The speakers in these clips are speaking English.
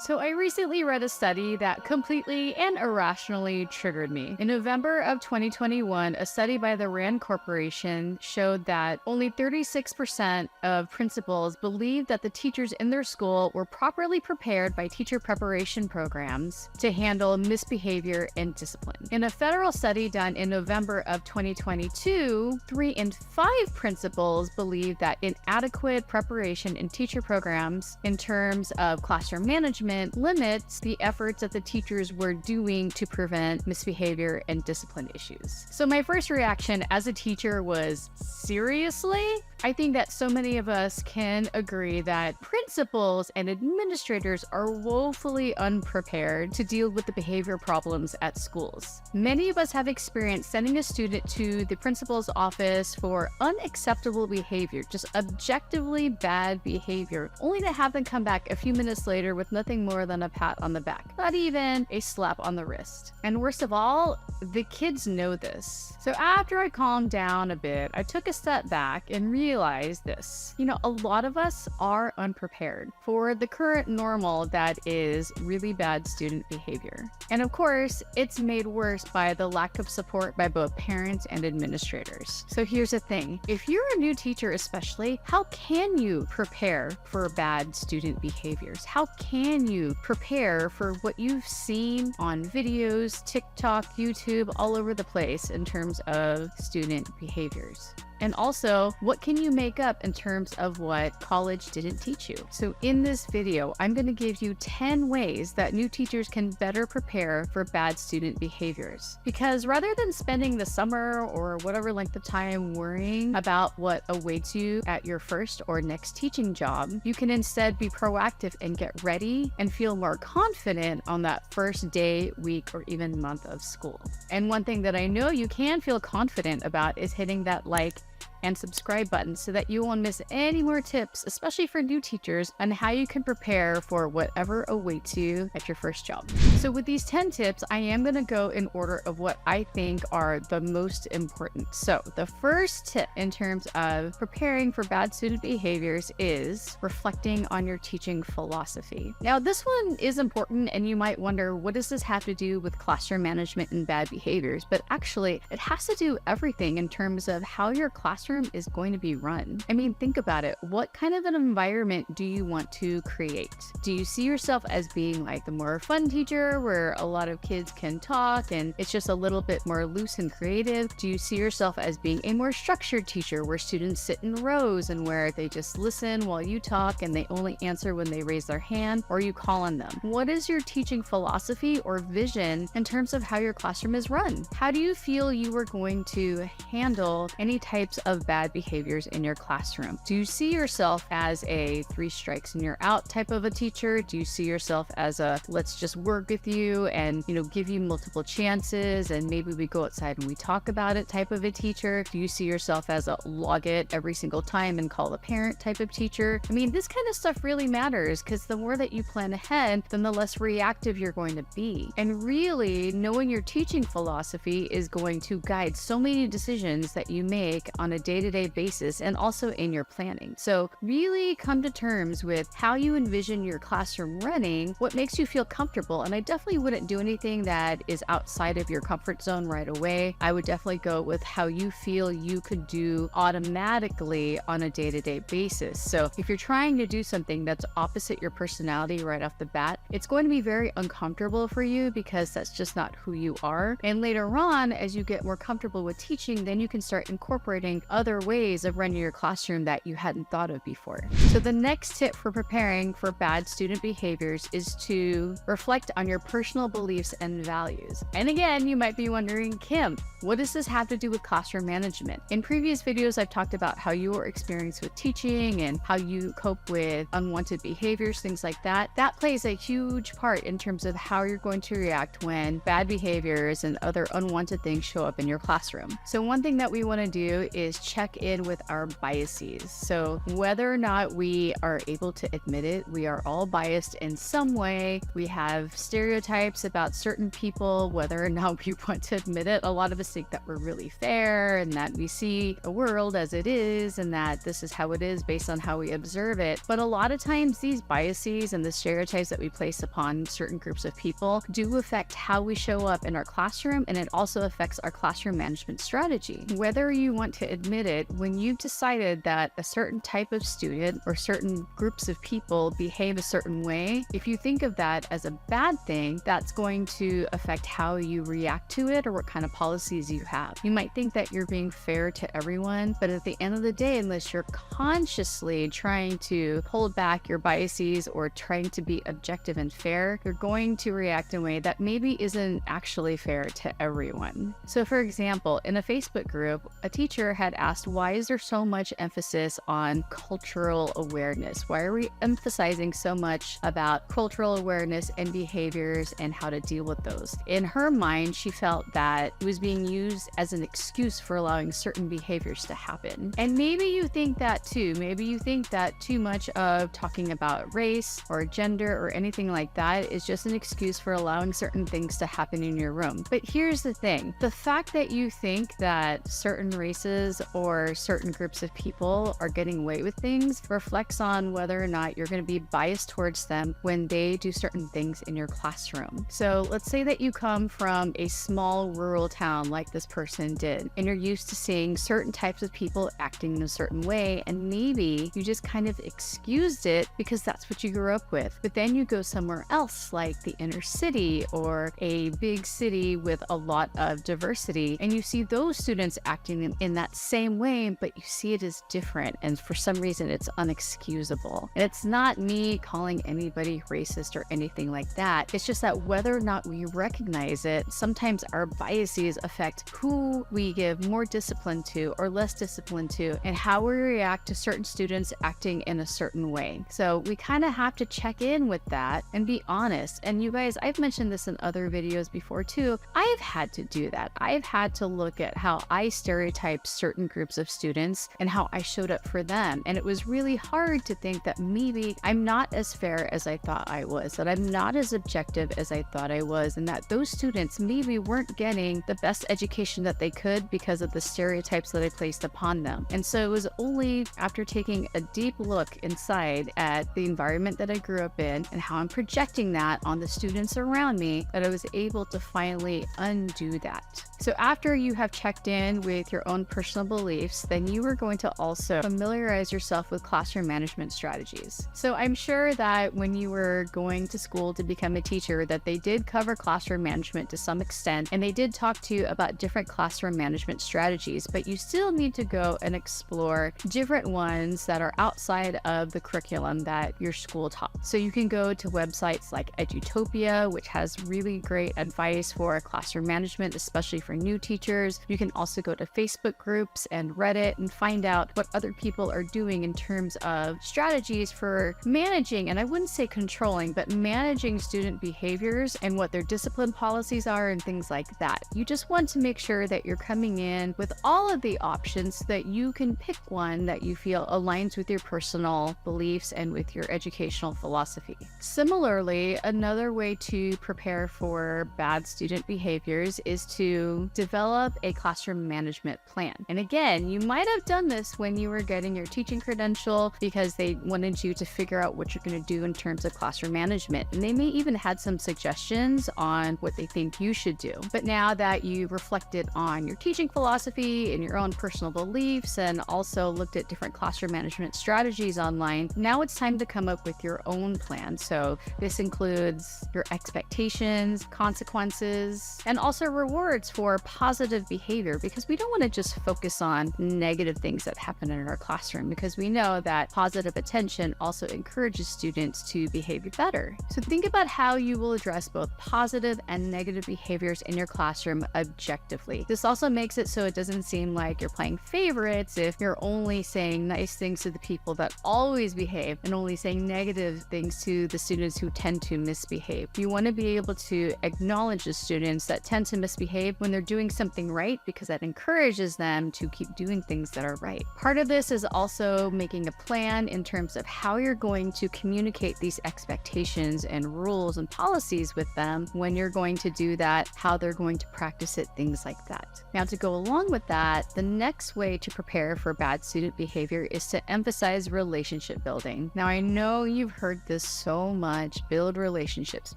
So I recently read a study that completely and irrationally triggered me. In November of 2021, a study by the RAND Corporation showed that only 36% of principals believed that the teachers in their school were properly prepared by teacher preparation programs to handle misbehavior and discipline. In a federal study done in November of 2022, 3 in 5 principals believed that inadequate preparation in teacher programs in terms of classroom management limits the efforts that the teachers were doing to prevent misbehavior and discipline issues. So my first reaction as a teacher was, seriously? I think that so many of us can agree that principals and administrators are woefully unprepared to deal with the behavior problems at schools. Many of us have experienced sending a student to the principal's office for unacceptable behavior, just objectively bad behavior, only to have them come back a few minutes later with nothing more than a pat on the back, not even a slap on the wrist. And worst of all, the kids know this. So after I calmed down a bit, I took a step back and realized this. A lot of us are unprepared for the current normal that is really bad student behavior. And of course, it's made worse by the lack of support by both parents and administrators. So here's the thing. If you're a new teacher especially, how can you prepare for bad student behaviors? How can you prepare for what you've seen on videos, TikTok, YouTube, all over the place in terms of student behaviors? And also, what can you make up in terms of what college didn't teach you? So in this video, I'm going to give you 10 ways that new teachers can better prepare for bad student behaviors. Because rather than spending the summer or whatever length of time worrying about what awaits you at your first or next teaching job, you can instead be proactive and get ready and feel more confident on that first day, week, or even month of school. And one thing that I know you can feel confident about is hitting that like and subscribe button so that you won't miss any more tips, especially for new teachers, on how you can prepare for whatever awaits you at your first job. So with these 10 tips, I am going to go in order of what I think are the most important. So the first tip in terms of preparing for bad student behaviors is reflecting on your teaching philosophy. Now, this one is important, and you might wonder, what does this have to do with classroom management and bad behaviors? But actually, it has to do everything in terms of how your classroom is going to be run. I mean, think about it. What kind of an environment do you want to create? Do you see yourself as being like the more fun teacher where a lot of kids can talk and it's just a little bit more loose and creative? Do you see yourself as being a more structured teacher where students sit in rows and where they just listen while you talk and they only answer when they raise their hand or you call on them? What is your teaching philosophy or vision in terms of how your classroom is run? How do you feel you are going to handle any types of bad behaviors in your classroom? Do you see yourself as a 3 strikes and you're out type of a teacher? Do you see yourself as a let's just work with you and give you multiple chances and maybe we go outside and we talk about it type of a teacher? Do you see yourself as a log it every single time and call a parent type of teacher? I mean, this kind of stuff really matters because the more that you plan ahead, then the less reactive you're going to be. And really, knowing your teaching philosophy is going to guide so many decisions that you make on a day-to-day basis and also in your planning. So really come to terms with how you envision your classroom running, what makes you feel comfortable. And I definitely wouldn't do anything that is outside of your comfort zone right away. I would definitely go with how you feel you could do automatically on a day-to-day basis. So if you're trying to do something that's opposite your personality right off the bat, it's going to be very uncomfortable for you because that's just not who you are. And later on, as you get more comfortable with teaching, then you can start incorporating other ways of running your classroom that you hadn't thought of before. So the next tip for preparing for bad student behaviors is to reflect on your personal beliefs and values. And again, you might be wondering, Kim, what does this have to do with classroom management? In previous videos, I've talked about how your experience with teaching and how you cope with unwanted behaviors, things like that. That plays a huge part in terms of how you're going to react when bad behaviors and other unwanted things show up in your classroom. So one thing that we want to do is check in with our biases. So whether or not we are able to admit it, we are all biased in some way. We have stereotypes stereotypes about certain people, whether or not we want to admit it. A lot of us think that we're really fair and that we see the world as it is and that this is how it is based on how we observe it. But a lot of times these biases and the stereotypes that we place upon certain groups of people do affect how we show up in our classroom, and it also affects our classroom management strategy. Whether you want to admit it, when you've decided that a certain type of student or certain groups of people behave a certain way, if you think of that as a bad thing, that's going to affect how you react to it or what kind of policies you have. You might think that you're being fair to everyone, but at the end of the day, unless you're consciously trying to hold back your biases or trying to be objective and fair, you're going to react in a way that maybe isn't actually fair to everyone. So for example, in a Facebook group, a teacher had asked, why is there so much emphasis on cultural awareness? Why are we emphasizing so much about cultural awareness and behaviors and how to deal with those? In her mind, she felt that it was being used as an excuse for allowing certain behaviors to happen. And maybe you think that too. Maybe you think that too much of talking about race or gender or anything like that is just an excuse for allowing certain things to happen in your room. But here's the thing. The fact that you think that certain races or certain groups of people are getting away with things reflects on whether or not you're going to be biased towards them when they do certain things in your classroom. So let's say that you come from a small rural town like this person did, and you're used to seeing certain types of people acting in a certain way, and maybe you just kind of excused it because that's what you grew up with. But then you go somewhere else like the inner city or a big city with a lot of diversity, and you see those students acting in that same way, but you see it as different, and for some reason it's unexcusable. And it's not me calling anybody racist or anything like that. It's just that whether or not we recognize it, sometimes our biases affect who we give more discipline to or less discipline to, and how we react to certain students acting in a certain way. So we kind of have to check in with that and be honest. And you guys, I've mentioned this in other videos before too. I've had to do that. I've had to look at how I stereotyped certain groups of students and how I showed up for them. And it was really hard to think that maybe I'm not as fair as I thought I was, that I'm not as objective as I thought I was, and that those students maybe weren't getting the best education that they could because of the stereotypes that I placed upon them. And so it was only after taking a deep look inside at the environment that I grew up in and how I'm projecting that on the students around me that I was able to finally undo that. So after you have checked in with your own personal beliefs, then you are going to also familiarize yourself with classroom management strategies. So I'm sure that when you were going to school to become a teacher, that they did cover classroom management to some extent, and they did talk to you about different classroom management strategies, but you still need to go and explore different ones that are outside of the curriculum that your school taught. So you can go to websites like Edutopia, which has really great advice for classroom management, especially for new teachers. You can also go to Facebook groups and Reddit and find out what other people are doing in terms of strategies for managing, and I wouldn't say controlling, but managing student behaviors and what their discipline policies are and things like that. You just want to make sure that you're coming in with all of the options so that you can pick one that you feel aligns with your personal beliefs and with your educational philosophy. Similarly, another way to prepare for bad student behaviors is to develop a classroom management plan. And again, you might have done this when you were getting your teaching credential because they wanted you to figure out what you're going to do in terms of classroom management. And they may even had some suggestions on what they think you should do. But now that you've reflected on your teaching philosophy and your own personal beliefs and also looked at different classroom management strategies online, now it's time to come up with your own plan. So this includes your expectations, consequences, and also rewards for positive behavior, because we don't want to just focus on negative things that happen in our classroom, because we know that positive attention also encourages students to behave better. So think about how you will address both positive and negative behaviors in your classroom objectively. This also makes it so it doesn't seem like you're playing favorites if you're only saying nice things to the people that always behave and only saying negative things to the students who tend to misbehave. You want to be able to acknowledge the students that tend to misbehave when they're doing something right, because that encourages them to keep doing things that are right. Part of this is also making a plan in terms of how you're going to communicate these expectations and rules and policies with them when you're going to do that, how they're going to practice it, things like that. Now, to go along with that, the next way to prepare for bad student behavior is to emphasize relationship building. Now, I know you've heard this so much, build relationships,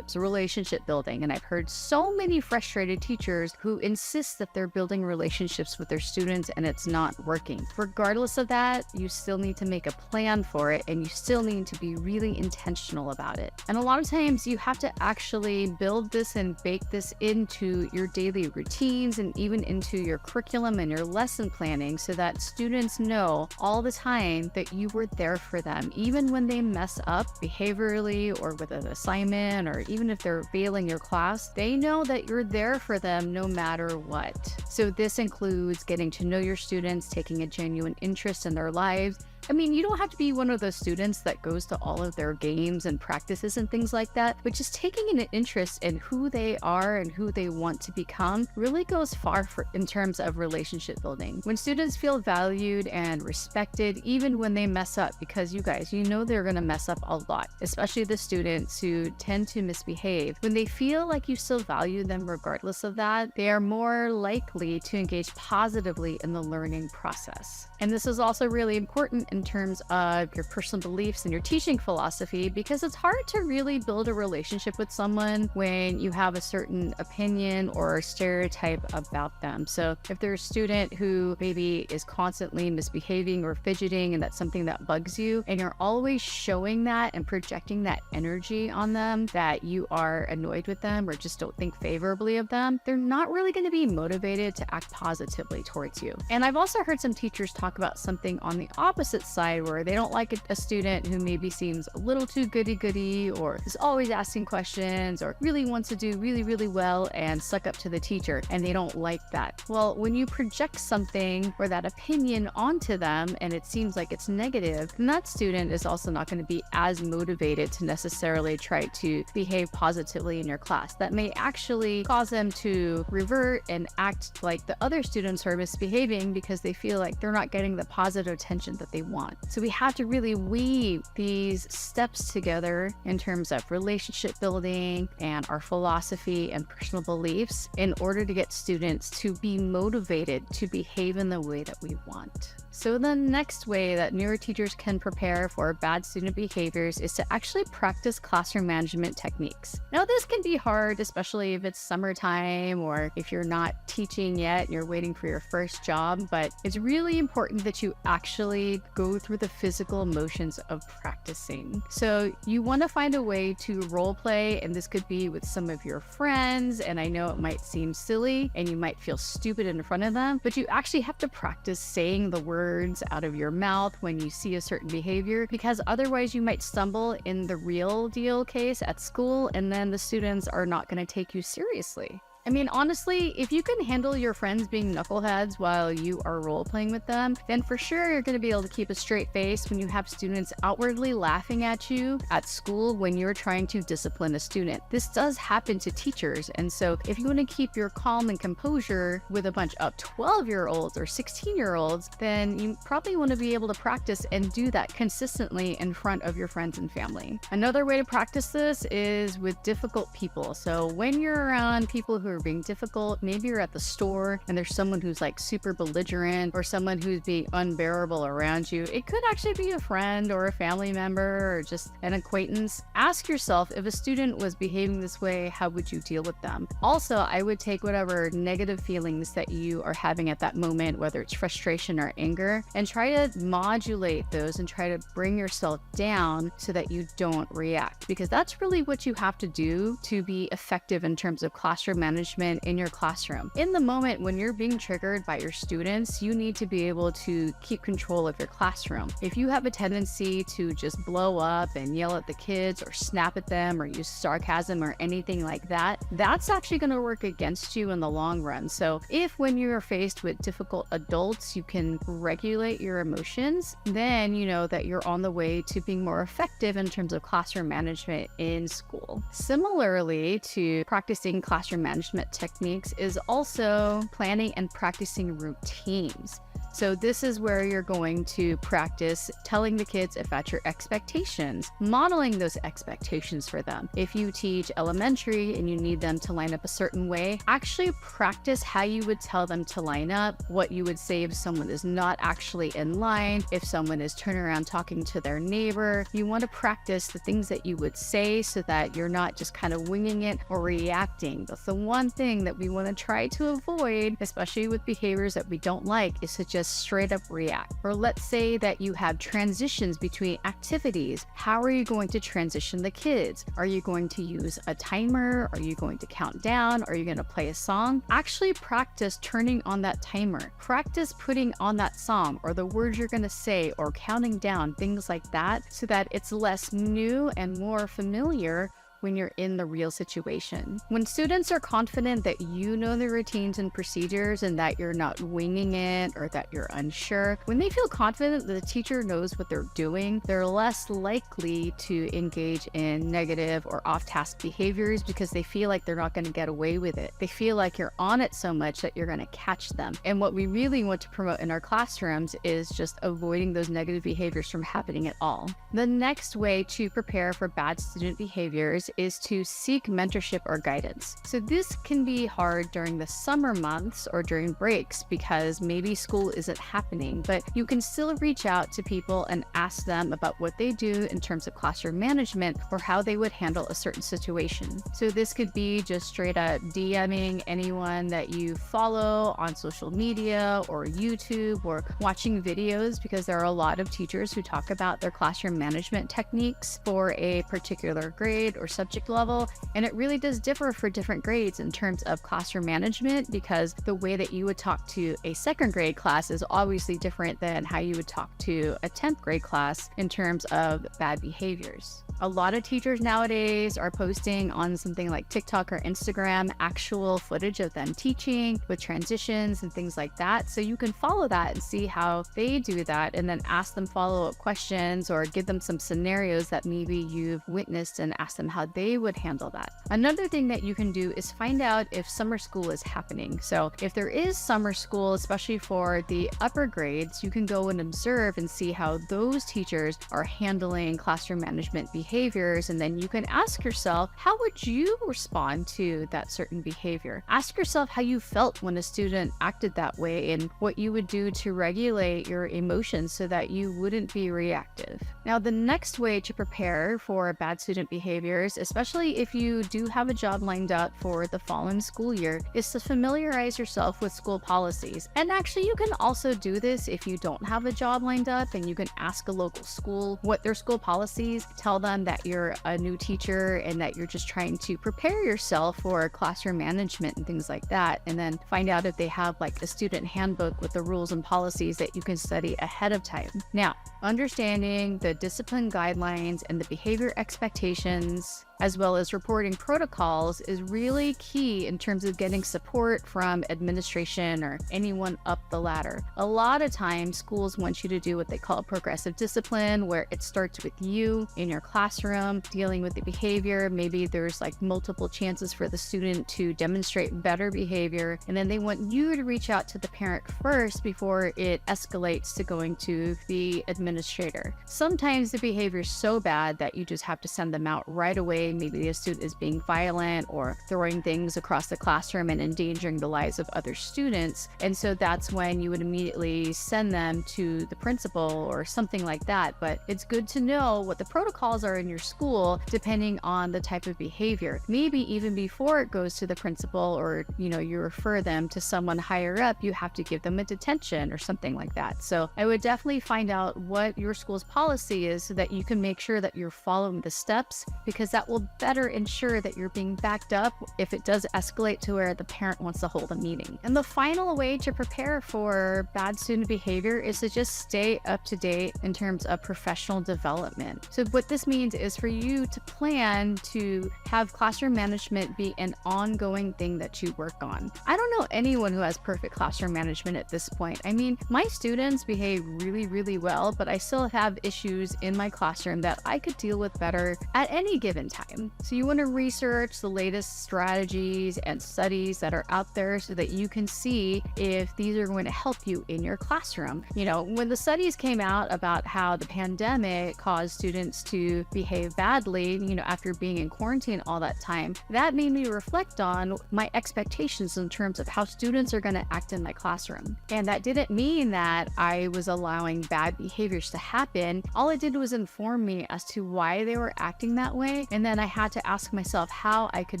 relationship building. And I've heard so many frustrated teachers who insist that they're building relationships with their students and it's not working. Regardless of that, you still need to make a plan for it and you still need to be really intentional about it. And a lot of times you have to actually build this and bake this into your daily routines and even into your curriculum and your lesson planning so that students know all the time that you were there for them. Even when they mess up behaviorally or with an assignment, or even if they're failing your class, they know that you're there for them no matter what. So this includes getting to know your students, taking a genuine interest in their lives. I mean, you don't have to be one of those students that goes to all of their games and practices and things like that, but just taking an interest in who they are and who they want to become really goes far in terms of relationship building. When students feel valued and respected, even when they mess up, because you guys, you know they're going to mess up a lot, especially the students who tend to misbehave. When they feel like you still value them regardless of that, they are more likely to engage positively in the learning process. And this is also really important in terms of your personal beliefs and your teaching philosophy, because it's hard to really build a relationship with someone when you have a certain opinion or stereotype about them. So if there's a student who maybe is constantly misbehaving or fidgeting and that's something that bugs you, and you're always showing that and projecting that energy on them, that you are annoyed with them or just don't think favorably of them, they're not really going to be motivated to act positively towards you. And I've also heard some teachers talk about something on the opposite side where they don't like a student who maybe seems a little too goody-goody or is always asking questions or really wants to do really well and suck up to the teacher, and they don't like that. Well, when you project something or that opinion onto them and it seems like it's negative, then that student is also not going to be as motivated to necessarily try to behave positively in your class. That may actually cause them to revert and act like the other students who are misbehaving because they feel like they're not getting the positive attention that they want. So we have to really weave these steps together in terms of relationship building and our philosophy and personal beliefs in order to get students to be motivated to behave in the way that we want. So the next way that newer teachers can prepare for bad student behaviors is to actually practice classroom management techniques. Now, this can be hard, especially if it's summertime or if you're not teaching yet and you're waiting for your first job, but it's really important that you actually go through the physical motions of practicing. So you want to find a way to role play, and this could be with some of your friends, and I know it might seem silly and you might feel stupid in front of them, but you actually have to practice saying the words out of your mouth when you see a certain behavior, because otherwise you might stumble in the real deal case at school and then the students are not going to take you seriously. I mean, honestly, if you can handle your friends being knuckleheads while you are role-playing with them, then for sure you're going to be able to keep a straight face when you have students outwardly laughing at you at school when you're trying to discipline a student. This does happen to teachers, and so if you want to keep your calm and composure with a bunch of 12-year-olds or 16-year-olds, then you probably want to be able to practice and do that consistently in front of your friends and family. Another way to practice this is with difficult people. So when you're around people who are being difficult, maybe you're at the store and there's someone who's like super belligerent or someone who's being unbearable around you. It could actually be a friend or a family member or just an acquaintance. Ask yourself, if a student was behaving this way, how would you deal with them? Also, I would take whatever negative feelings that you are having at that moment, whether it's frustration or anger, and try to modulate those and try to bring yourself down so that you don't react, because that's really what you have to do to be effective in terms of classroom management in your classroom. In the moment when you're being triggered by your students, you need to be able to keep control of your classroom. If you have a tendency to just blow up and yell at the kids or snap at them or use sarcasm or anything like that, that's actually going to work against you in the long run. So if when you are faced with difficult adults, you can regulate your emotions, then you know that you're on the way to being more effective in terms of classroom management in school. Similarly to practicing classroom management techniques is also planning and practicing routines. So this is where you're going to practice telling the kids about your expectations, modeling those expectations for them. If you teach elementary and you need them to line up a certain way, actually practice how you would tell them to line up, what you would say if someone is not actually in line, if someone is turning around talking to their neighbor. You want to practice the things that you would say so that you're not just kind of winging it or reacting. That's the one thing that we want to try to avoid, especially with behaviors that we don't like, is to just straight up react. Or let's say that you have transitions between activities. How are you going to transition the kids? Are you going to use a timer? Are you going to count down? Are you going to play a song? Actually practice turning on that timer. Practice putting on that song or the words you're going to say or counting down, things like that, so that it's less new and more familiar when you're in the real situation. When students are confident that you know the routines and procedures and that you're not winging it or that you're unsure, when they feel confident that the teacher knows what they're doing, they're less likely to engage in negative or off-task behaviors because they feel like they're not going to get away with it. They feel like you're on it so much that you're going to catch them. And what we really want to promote in our classrooms is just avoiding those negative behaviors from happening at all. The next way to prepare for bad student behaviors is to seek mentorship or guidance. So this can be hard during the summer months or during breaks because maybe school isn't happening, but you can still reach out to people and ask them about what they do in terms of classroom management or how they would handle a certain situation. So this could be just straight up DMing anyone that you follow on social media or YouTube, or watching videos, because there are a lot of teachers who talk about their classroom management techniques for a particular grade or subject level, and it really does differ for different grades in terms of classroom management, because the way that you would talk to a second grade class is obviously different than how you would talk to a 10th grade class in terms of bad behaviors. A lot of teachers nowadays are posting on something like TikTok or Instagram actual footage of them teaching with transitions and things like that. So you can follow that and see how they do that, and then ask them follow-up questions or give them some scenarios that maybe you've witnessed and ask them how they would handle that. Another thing that you can do is find out if summer school is happening. So if there is summer school, especially for the upper grades, you can go and observe and see how those teachers are handling classroom management behaviors, and then you can ask yourself, how would you respond to that certain behavior? Ask yourself how you felt when a student acted that way and what you would do to regulate your emotions so that you wouldn't be reactive. Now, the next way to prepare for bad student behaviors, especially if you do have a job lined up for the following school year, is to familiarize yourself with school policies. And actually, you can also do this if you don't have a job lined up, and you can ask a local school what their school policies. Tell them that you're a new teacher and that you're just trying to prepare yourself for classroom management and things like that, and then find out if they have like a student handbook with the rules and policies that you can study ahead of time. Now, understanding the discipline guidelines and the behavior expectations, as well as reporting protocols, is really key in terms of getting support from administration or anyone up the ladder. A lot of times schools want you to do what they call progressive discipline, where it starts with you in your classroom dealing with the behavior. Maybe there's like multiple chances for the student to demonstrate better behavior, and then they want you to reach out to the parent first before it escalates to going to the administrator. Sometimes the behavior is so bad that you just have to send them out right away. Maybe the student is being violent or throwing things across the classroom and endangering the lives of other students. And so that's when you would immediately send them to the principal or something like that. But it's good to know what the protocols are in your school depending on the type of behavior. Maybe even before it goes to the principal, or you refer them to someone higher up, you have to give them a detention or something like that. So I would definitely find out what your school's policy is so that you can make sure that you're following the steps, because that will better ensure that you're being backed up if it does escalate to where the parent wants to hold a meeting. And the final way to prepare for bad student behavior is to just stay up to date in terms of professional development. So what this means is for you to plan to have classroom management be an ongoing thing that you work on. I don't know anyone who has perfect classroom management at this point. I mean, my students behave really, really well, but I still have issues in my classroom that I could deal with better at any given time. time. So you want to research the latest strategies and studies that are out there so that you can see if these are going to help you in your classroom. When the studies came out about how the pandemic caused students to behave badly, after being in quarantine all that time, that made me reflect on my expectations in terms of how students are going to act in my classroom. And that didn't mean that I was allowing bad behaviors to happen. All it did was inform me as to why they were acting that way. And then I had to ask myself how I could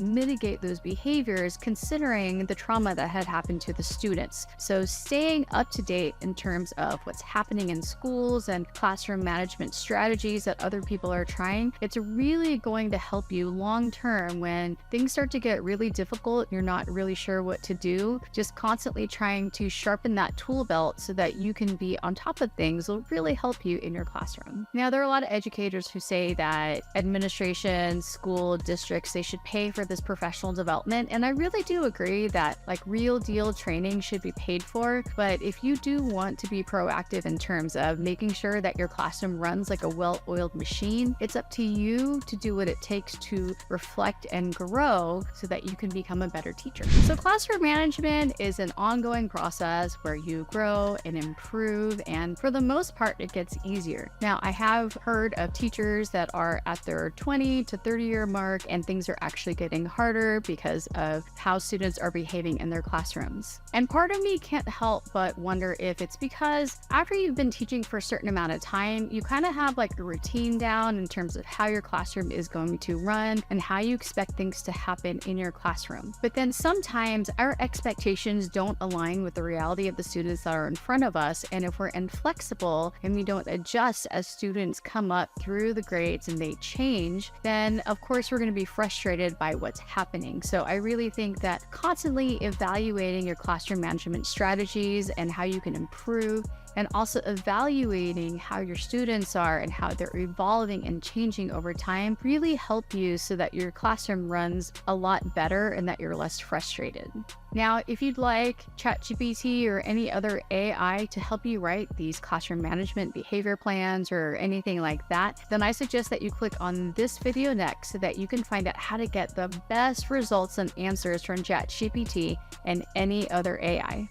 mitigate those behaviors considering the trauma that had happened to the students. So staying up to date in terms of what's happening in schools and classroom management strategies that other people are trying, it's really going to help you long term when things start to get really difficult, you're not really sure what to do. Just constantly trying to sharpen that tool belt so that you can be on top of things will really help you in your classroom. Now, there are a lot of educators who say that administration, school districts, they should pay for this professional development. And I really do agree that real deal training should be paid for. But if you do want to be proactive in terms of making sure that your classroom runs like a well-oiled machine, it's up to you to do what it takes to reflect and grow so that you can become a better teacher. So classroom management is an ongoing process where you grow and improve, and for the most part, it gets easier. Now, I have heard of teachers that are at their 20 to 30 year mark and things are actually getting harder because of how students are behaving in their classrooms. And part of me can't help but wonder if it's because after you've been teaching for a certain amount of time, you kind of have a routine down in terms of how your classroom is going to run and how you expect things to happen in your classroom. But then sometimes our expectations don't align with the reality of the students that are in front of us. And if we're inflexible and we don't adjust as students come up through the grades and they change, then of course we're going to be frustrated by what's happening. So I really think that constantly evaluating your classroom management strategies and how you can improve, and also evaluating how your students are and how they're evolving and changing over time really help you so that your classroom runs a lot better and that you're less frustrated. Now, if you'd like ChatGPT or any other AI to help you write these classroom management behavior plans or anything like that, then I suggest that you click on this video next so that you can find out how to get the best results and answers from ChatGPT and any other AI.